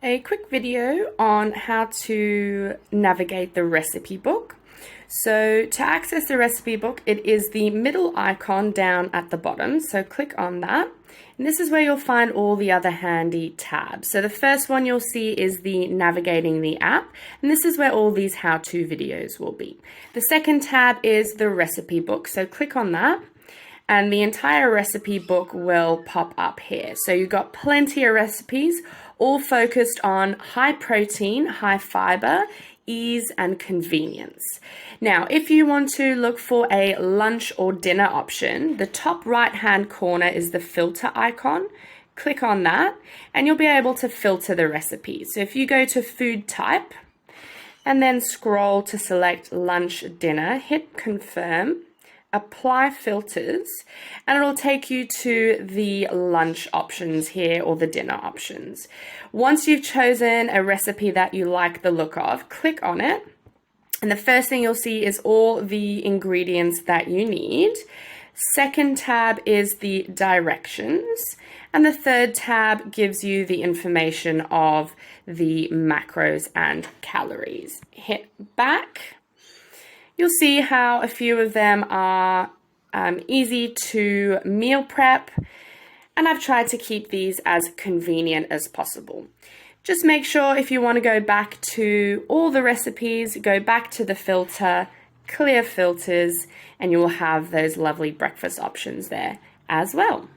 A quick video on how to navigate the recipe book. So to access the recipe book, it is the middle icon down at the bottom. So click on that. And this is where you'll find all the other handy tabs. So the first one you'll see is the navigating the app. And this is where all these how-to videos will be. The second tab is the recipe book. So click on that. And the entire recipe book will pop up here. So you've got plenty of recipes, all focused on high protein, high fiber, ease and convenience. Now, if you want to look for a lunch or dinner option, the top right-hand corner is the filter icon. Click on that and you'll be able to filter the recipes. So if you go to food type and then scroll to select lunch, dinner, hit confirm, apply filters, and it'll take you to the lunch options here or the dinner options. Once you've chosen a recipe that you like the look of, click on it. And the first thing you'll see is all the ingredients that you need. Second tab is the directions. And the third tab gives you the information of the macros and calories. Hit back. You'll see how a few of them are easy to meal prep, and I've tried to keep these as convenient as possible. Just make sure if you want to go back to all the recipes, go back to the filter, clear filters, and you will have those lovely breakfast options there as well.